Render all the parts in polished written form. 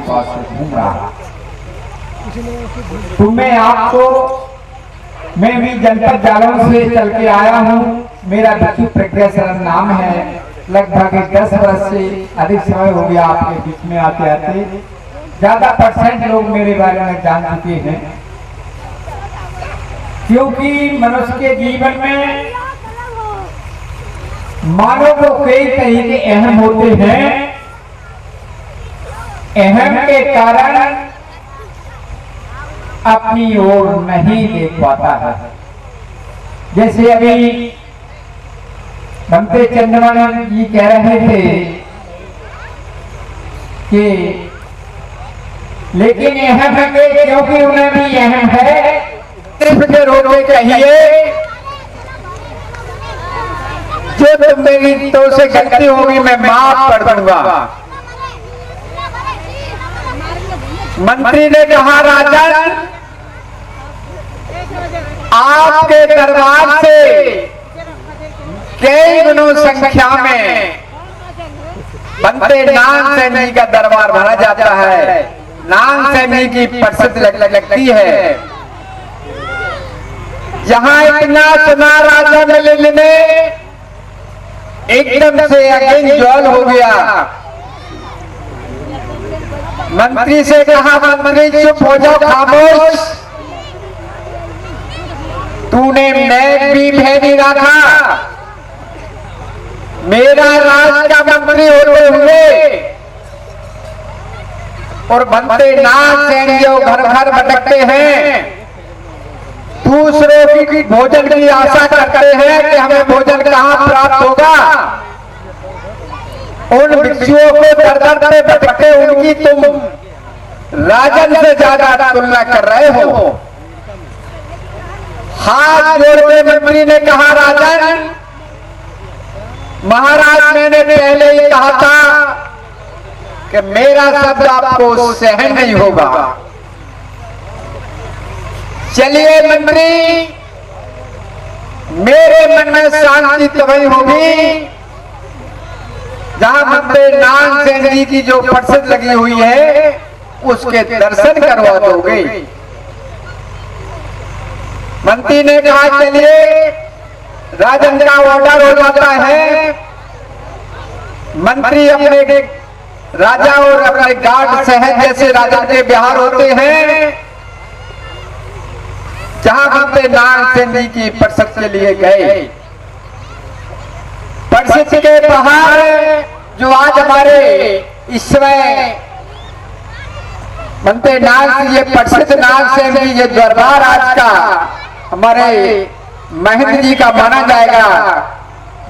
पास से घूम रहा। तो मैं आपको मैं भी जनपद जालौन से चल के आया हूँ। मेरा भिक्षु प्रज्ञा शरण नाम है। लगभग 10 वर्ष से अधिक समय हो गया आपके बीच में आते आते। ज्यादा परसेंट लोग मेरे बारे में जान चुके हैं, क्योंकि मनुष्य के जीवन में मानव को कई तरीके अहम होते हैं। अहम के कारण अपनी ओर नहीं देख पाता है। जैसे अभी बंते चंद्रमण जी कह रहे थे कि लेकिन अहम है, क्योंकि उन्हें भी अहम है के रोकने चाहिए। जो तुम मेरी तो से गलती होगी मैं माफ कर दूंगा। मंत्री ने कहा, राजन आपके दरबार से कई गुणों संख्या में बनते नागसेन जी का दरबार भरा जाता है। नागसेन जी की प्रसिद्धि लगती है। जहां इतना सुना राजा मिलिंद ने एकदम से अग्नि ज्वाल हो गया। मंत्री से कहा, मंत्री चुप हो जाओ, खामोश। तूने मैं भी भय नहीं रखा। मेरा राज का मंत्री होते हुए और बनते नागसेन जो घर घर भटकते हैं, दूसरों की भोजन की आशा करते हैं कि हमें भोजन कहां प्राप्त होगा। उन भिक्षुओं को दर दर पे भटकते उनकी तुम राजन से ज्यादा तुलना कर रहे हो। हाथ जोड़ के मंत्री ने कहा, राजन महाराज मैंने पहले ही कहा था कि मेरा शब्द आपको सहन नहीं होगा। चलिए मंत्री, मेरे मन में शांति तभी होगी जहां मंत्री नागसेन जी की जो प्रसिद्ध लगी हुई है उसके दर्शन करवा दोगे। मंत्री ने कहा, चलिए। राजन का ऑर्डर हो जाता है। मंत्री अपने राजा और अपने गार्ड सहज जैसे राजन के बिहार होते हैं, जहां मंत्री नागसेन जी की प्रसिद्धि के लिए गए। प्रसिद्धि के बाहर जो आज हमारे इस समय मंत्री नाग ये प्रसिद्ध नागसेन जी ये दरबार आज का हमारे महेंद्र जी का माना जाएगा।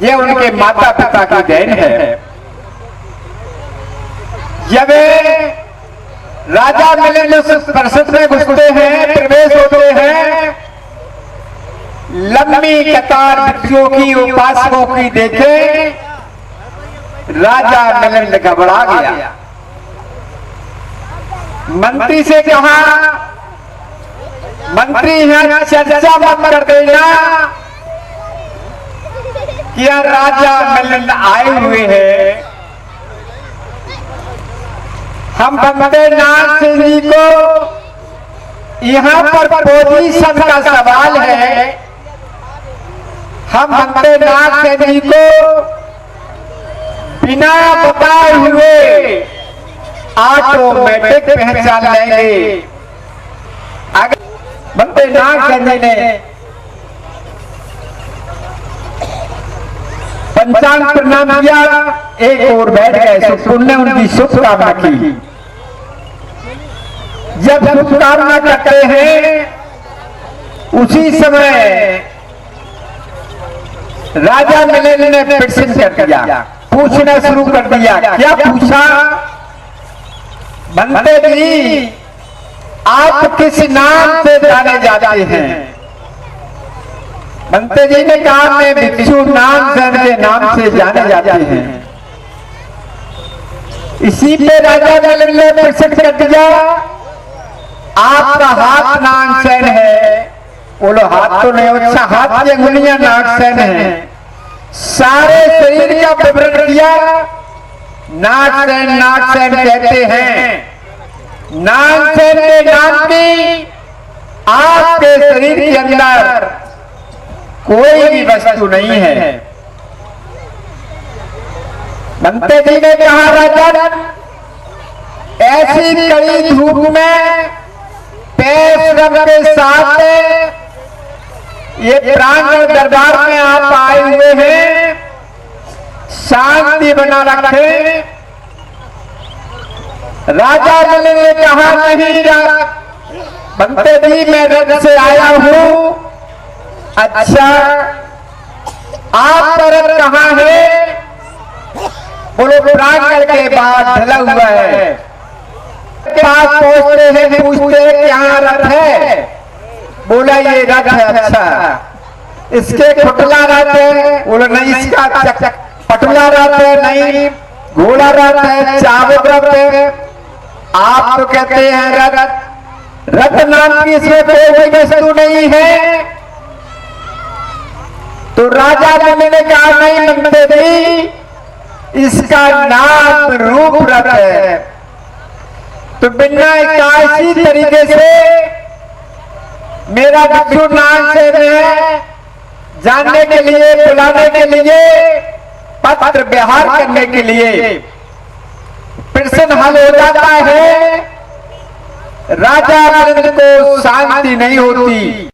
ये उनके माता पिता की देन है। जब राजा मिलिंद उस प्रसिद्ध में घुसते हैं, प्रवेश होते हैं, लंबी कतार भिक्षुओं की उपासकों की देखे राजा मिलिंद घबरा गया। मंत्री से कहा, मंत्री यहां चर्चा मत कर देना कि राजा मिलिंद आए हुए हैं। हम बनते नागसेन जी को यहां पर पोजीशन का सवाल है। हम बनते नागसेन जी को बिना बताए हुए ऑटोमेटिक पहचान लेंगे। अगर बनते नागसेन जी ने पंचांग प्रणाम किया, एक और बैठ गए। पुण्य उनकी शुभकामना की। जब शुभकामना करते हैं उसी समय राजा मिलिंद ने प्रश्न कर दिया, पूछना शुरू कर दिया। क्या पूछा? बनते जी आप किस नाम से जाने जाते हैं? बनते जी ने कहा, मैं भिक्षु नागसेन के नाम से जाने जाते हैं। इसी पे राजा मिलिंद ने प्रश्न कर दिया, आपका हाथ नागसेन है? बोलो हाथ तो नहीं, अच्छा हाथ की अंगुलियां नागसेन है। सारे शरीर का विवरण किया। नागसेन नागसेन कहते हैं। नानसेन के नाम की आपके शरीर के अंदर कोई भी वस्तु नहीं है। बंते जी ने कहा राजन, ऐसी कड़ी धूप में पैर के साथ ये प्रांगण दरबार में आप आए हुए हैं, शांति बना रखें। राजा ने कहा नहीं बंते जी मैं रथ से आया हूं। अच्छा आपका रथ कहाँ है? बोलो प्रांगण के बाद ढला हुआ है। पास पहुंचते हैं, पूछते हैं यहाँ रथ है? बोला ये रथ है। अच्छा इसके पटला रथ है? बोला नहीं इसका पटला रथ है, नहीं घोड़ा रथ है, चावल रथ है। आप तो कहते हैं रथ, रथ नाम की इसमें कोई वस्तु नहीं है। तो राजा ने कहा नहीं बंते जी, इसका नाम रूप रथ है। तो बिना इसी तरीके से मेरा बिच्छू नाम से है, जानने के लिए, बुलाने के लिए, पत्र व्यवहार करने के लिए प्रश्न हल हो जाता है। राजा को शांति नहीं होती।